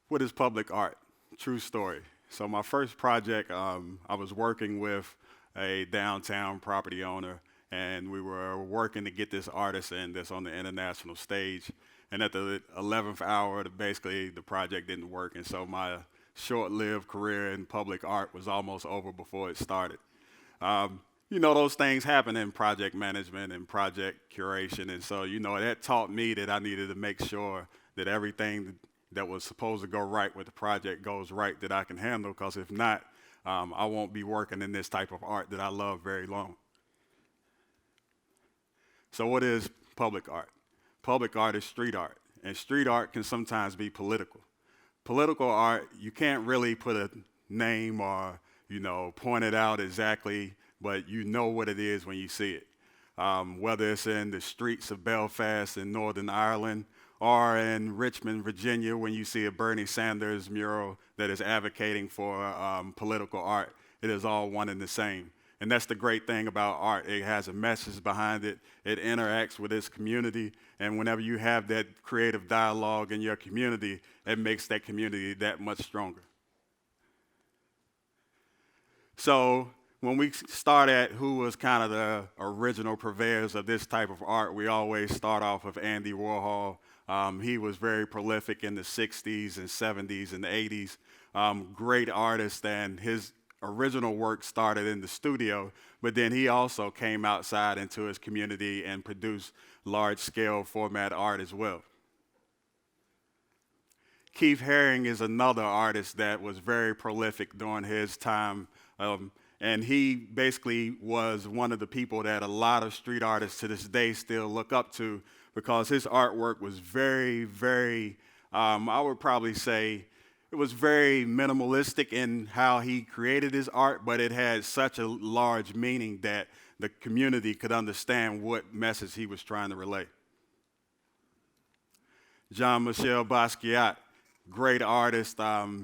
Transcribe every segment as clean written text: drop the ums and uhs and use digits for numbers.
What is public art? True story. So my first project, I was working with a downtown property owner, and we were working to get this artist in that's on the international stage. And at the 11th hour, basically the project didn't work, and so my short-lived career in public art was almost over before it started. Those things happen in project management and project curation, and so, that taught me that I needed to make sure that everything that was supposed to go right with the project goes right, that I can handle, because if not, I won't be working in this type of art that I love very long. So what is public art? Public art is street art, and street art can sometimes be political. Political art, you can't really put a name or, point it out exactly, but you know what it is when you see it. Whether it's in the streets of Belfast in Northern Ireland, or in Richmond, Virginia, when you see a Bernie Sanders mural that is advocating for political art, it is all one and the same. And that's the great thing about art. It has a message behind it. It interacts with its community. And whenever you have that creative dialogue in your community, it makes that community that much stronger. So when we start at who was kind of the original purveyors of this type of art, we always start off with Andy Warhol. He was very prolific in the 60s and 70s and 80s. Great artist, and his original work started in the studio, but then he also came outside into his community and produced large-scale format art as well. Keith Haring is another artist that was very prolific during his time, and he basically was one of the people that a lot of street artists to this day still look up to, because his artwork was very, very, I would probably say, it was very minimalistic in how he created his art, but it had such a large meaning that the community could understand what message he was trying to relay. Jean-Michel Basquiat, great artist.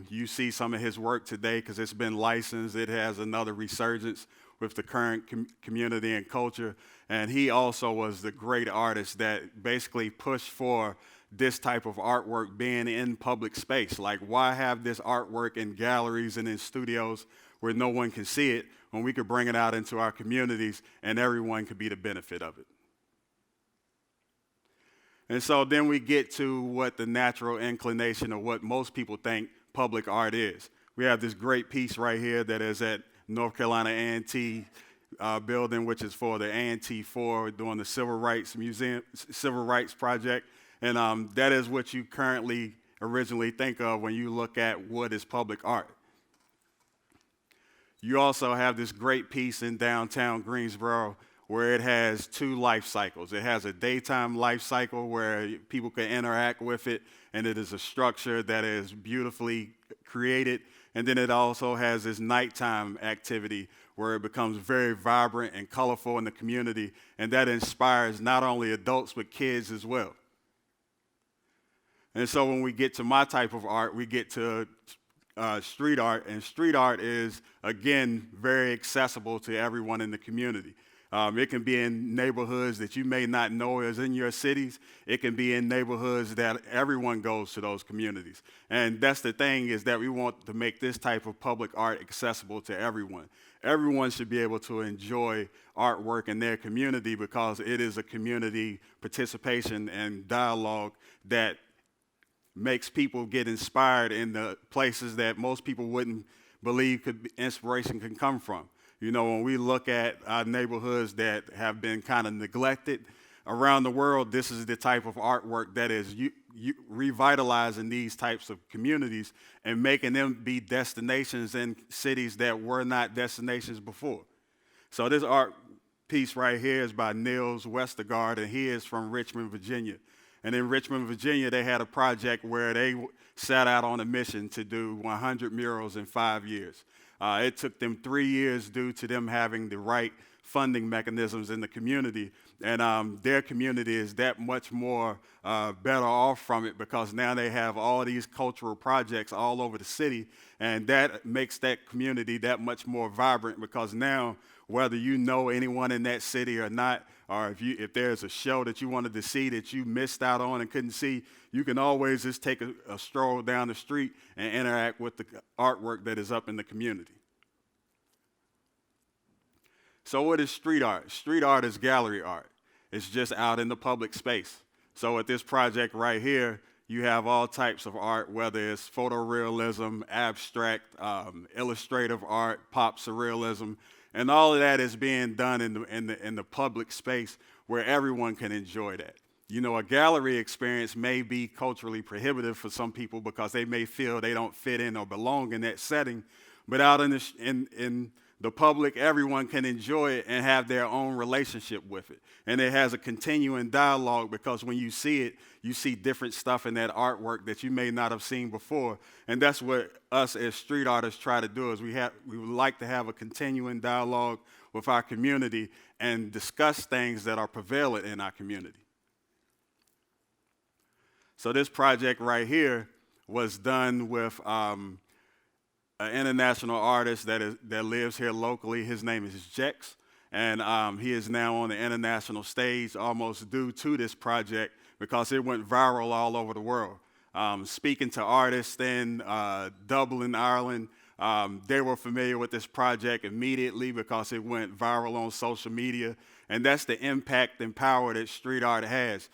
You see some of his work today because it's been licensed. It has another resurgence with the current community and culture. And he also was the great artist that basically pushed for this type of artwork being in public space. Like, why have this artwork in galleries and in studios where no one can see it when we could bring it out into our communities and everyone could be the benefit of it? And so then we get to what the natural inclination of what most people think public art is. We have this great piece right here that is at North Carolina A&T building, which is for the A&T 4 doing the Civil Rights Museum, Civil Rights Project. And that is what you currently originally think of when you look at what is public art. You also have this great piece in downtown Greensboro where it has two life cycles. It has a daytime life cycle where people can interact with it, and it is a structure that is beautifully created. And then it also has this nighttime activity where it becomes very vibrant and colorful in the community, and that inspires not only adults but kids as well. And so when we get to my type of art, we get to street art, and street art is, again, very accessible to everyone in the community. It can be in neighborhoods that you may not know is in your cities. It can be in neighborhoods that everyone goes to those communities. And that's the thing, is that we want to make this type of public art accessible to everyone. Everyone should be able to enjoy artwork in their community because it is a community participation and dialogue that makes people get inspired in the places that most people wouldn't believe inspiration can come from. When we look at our neighborhoods that have been kind of neglected around the world, this is the type of artwork that is revitalizing these types of communities and making them be destinations in cities that were not destinations before. So this art piece right here is by Niels Westergaard, and he is from Richmond, Virginia. And in Richmond, Virginia, they had a project where they set out on a mission to do 100 murals in 5 years. It took them 3 years due to them having the right funding mechanisms in the community. And their community is that much more better off from it because now they have all these cultural projects all over the city. And that makes that community that much more vibrant because now, whether you know anyone in that city or not, or if there's a show that you wanted to see that you missed out on and couldn't see, you can always just take a stroll down the street and interact with the artwork that is up in the community. So what is street art? Street art is gallery art. It's just out in the public space. So with this project right here, you have all types of art, whether it's photorealism, abstract, illustrative art, pop surrealism, and all of that is being done in the public space where everyone can enjoy that. You know, a gallery experience may be culturally prohibitive for some people because they may feel they don't fit in or belong in that setting, but out in the public, everyone can enjoy it and have their own relationship with it. And it has a continuing dialogue because when you see it, you see different stuff in that artwork that you may not have seen before. And that's what us as street artists try to do is we would like to have a continuing dialogue with our community and discuss things that are prevalent in our community. So this project right here was done with an international artist that lives here locally. His name is Jex, and he is now on the international stage almost due to this project because it went viral all over the world. Speaking to artists in Dublin, Ireland, they were familiar with this project immediately because it went viral on social media, and that's the impact and power that street art has.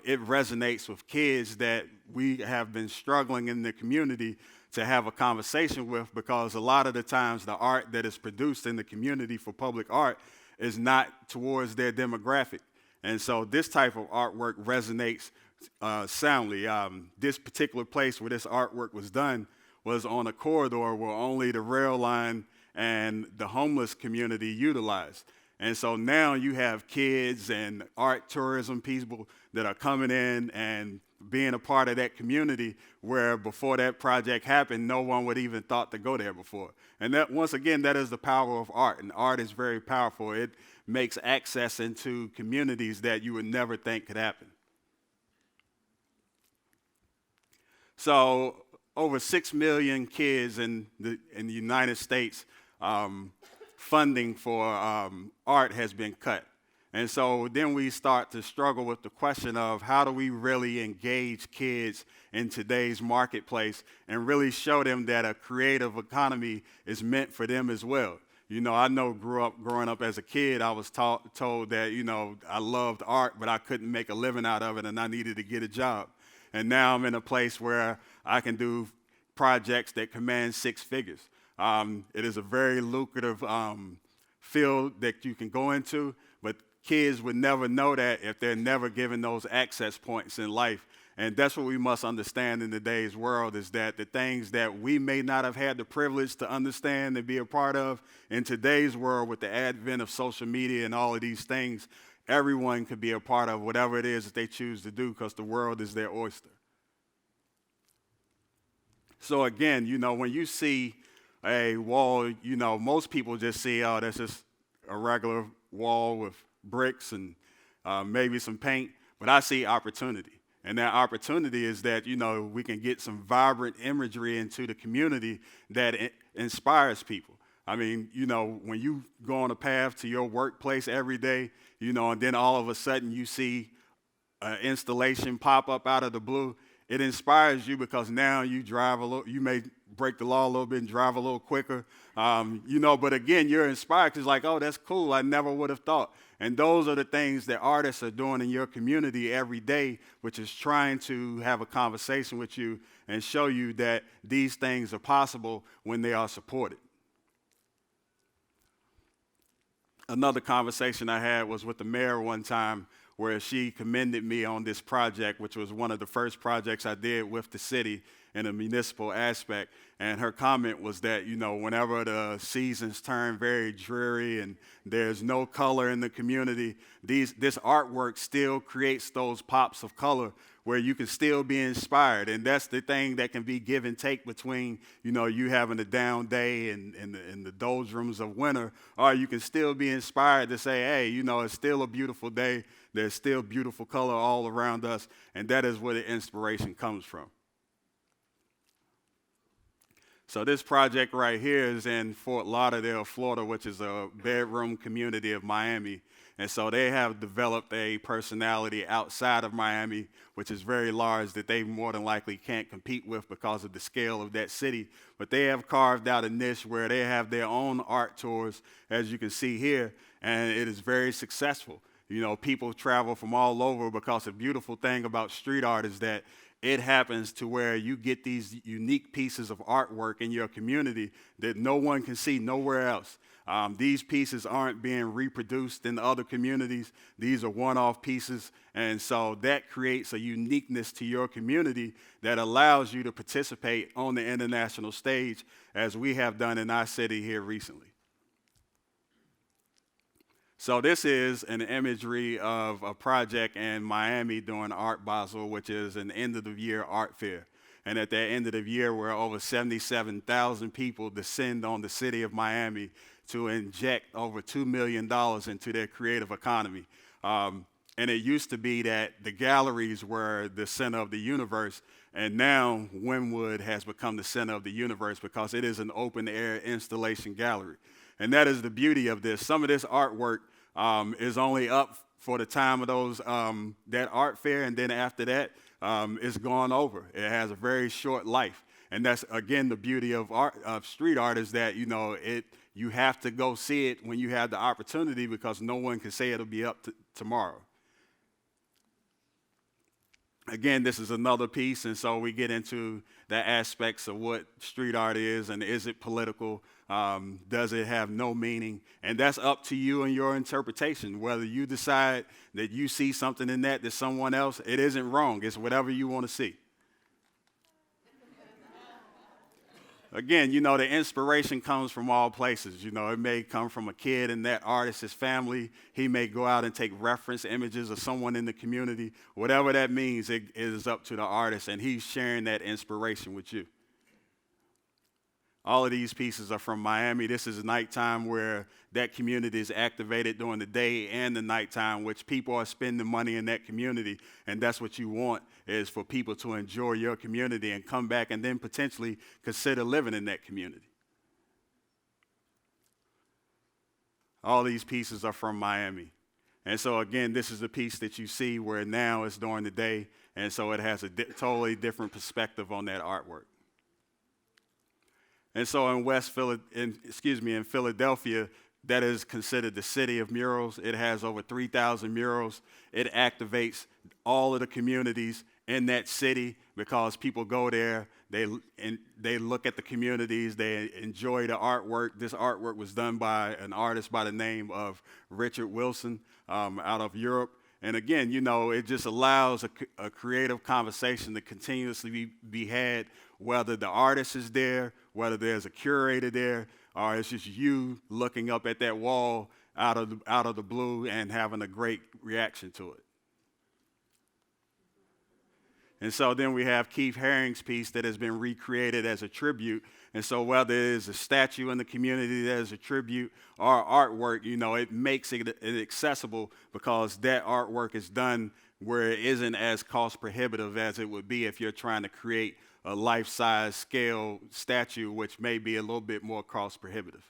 It resonates with kids that we have been struggling in the community to have a conversation with because a lot of the times the art that is produced in the community for public art is not towards their demographic. And so this type of artwork resonates soundly. This particular place where this artwork was done was on a corridor where only the rail line and the homeless community utilized. And so now you have kids and art tourism people that are coming in and being a part of that community where before that project happened, no one would even thought to go there before. And that, once again, that is the power of art. And art is very powerful. It makes access into communities that you would never think could happen. So over 6 million kids in the United States, funding for art has been cut. And so then we start to struggle with the question of how do we really engage kids in today's marketplace and really show them that a creative economy is meant for them as well. You know, I know growing up as a kid, I was told that, you know, I loved art, but I couldn't make a living out of it and I needed to get a job. And now I'm in a place where I can do projects that command 6 figures. It is a very lucrative field that you can go into, but kids would never know that if they're never given those access points in life. And that's what we must understand in today's world is that the things that we may not have had the privilege to understand and be a part of in today's world with the advent of social media and all of these things, everyone could be a part of whatever it is that they choose to do because the world is their oyster. So again, you know, when you see a wall, you know, most people just see, oh, that's just a regular wall with bricks and maybe some paint, but I see opportunity. And that opportunity is that, you know, we can get some vibrant imagery into the community that inspires people. I mean, you know, when you go on a path to your workplace every day, you know, and then all of a sudden you see an installation pop up out of the blue, it inspires you because now you drive a little, you may break the law a little bit and drive a little quicker, you know, but again, you're inspired because like, oh, that's cool, I never would have thought. And those are the things that artists are doing in your community every day, which is trying to have a conversation with you and show you that these things are possible when they are supported. Another conversation I had was with the mayor one time where she commended me on this project, which was one of the first projects I did with the city in a municipal aspect. And her comment was that, you know, whenever the seasons turn very dreary and there's no color in the community, this artwork still creates those pops of color where you can still be inspired. And that's the thing that can be give and take between, you know, you having a down day in the doldrums of winter, or you can still be inspired to say, hey, you know, it's still a beautiful day. There's still beautiful color all around us. And that is where the inspiration comes from. So this project right here is in Fort Lauderdale, Florida, which is a bedroom community of Miami. And so they have developed a personality outside of Miami, which is very large, that they more than likely can't compete with because of the scale of that city. But they have carved out a niche where they have their own art tours, as you can see here, and it is very successful. You know, people travel from all over because the beautiful thing about street art is that it happens to where you get these unique pieces of artwork in your community that no one can see nowhere else. These pieces aren't being reproduced in other communities. These are one-off pieces, and so that creates a uniqueness to your community that allows you to participate on the international stage, as we have done in our city here recently. So this is an imagery of a project in Miami during Art Basel, which is an end-of-the-year art fair. And at the end of the year, where over 77,000 people descend on the city of Miami to inject over $2 million into their creative economy. And it used to be that the galleries were the center of the universe, and now Wynwood has become the center of the universe because it is an open-air installation gallery. And that is the beauty of this. Some of this artwork is only up for the time of those that art fair, and then after that, it's gone over. It has a very short life. And that's, again, the beauty of art, of street art, is that, you know, you have to go see it when you have the opportunity, because no one can say it'll be up tomorrow. Again, this is another piece, and so we get into the aspects of what street art is, and is it political? Does it have no meaning? And that's up to you and your interpretation. Whether you decide that you see something in that someone else, it isn't wrong. It's whatever you want to see. Again, you know, the inspiration comes from all places. You know, it may come from a kid in that artist's family. He may go out and take reference images of someone in the community. Whatever that means, it is up to the artist, and he's sharing that inspiration with you. All of these pieces are from Miami. This is nighttime, where that community is activated during the day and the nighttime, which people are spending money in that community. And that's what you want, is for people to enjoy your community and come back and then potentially consider living in that community. All these pieces are from Miami. And so, again, this is the piece that you see where now it's during the day, and so it has a totally different perspective on that artwork. And so in Philadelphia, that is considered the city of murals. It has over 3,000 murals. It activates all of the communities in that city because people go there, they look at the communities, they enjoy the artwork. This artwork was done by an artist by the name of Richard Wilson out of Europe. And again, you know, it just allows a creative conversation to continuously be had, whether the artist is there, whether there's a curator there, or it's just you looking up at that wall out of the blue and having a great reaction to it. And so then we have Keith Haring's piece that has been recreated as a tribute. And so whether it is a statue in the community that is a tribute or artwork, you know, it makes it accessible because that artwork is done where it isn't as cost prohibitive as it would be if you're trying to create a life-size scale statue, which may be a little bit more cost prohibitive.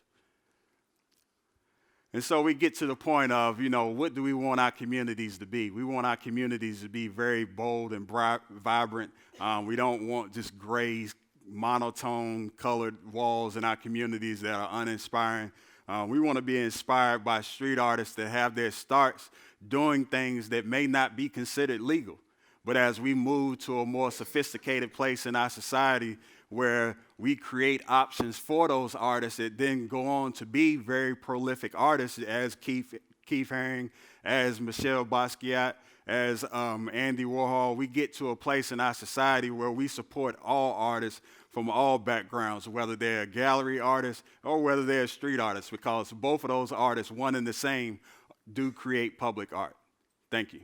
And so we get to the point of, you know, what do we want our communities to be? We want our communities to be very bold and vibrant. We don't want just gray, monotone colored walls in our communities that are uninspiring. We want to be inspired by street artists that have their starts doing things that may not be considered legal. But as we move to a more sophisticated place in our society where we create options for those artists that then go on to be very prolific artists, as Keith Haring, as Michelle Basquiat, as Andy Warhol, we get to a place in our society where we support all artists from all backgrounds, whether they're gallery artists or whether they're street artists, because both of those artists, one and the same, do create public art. Thank you.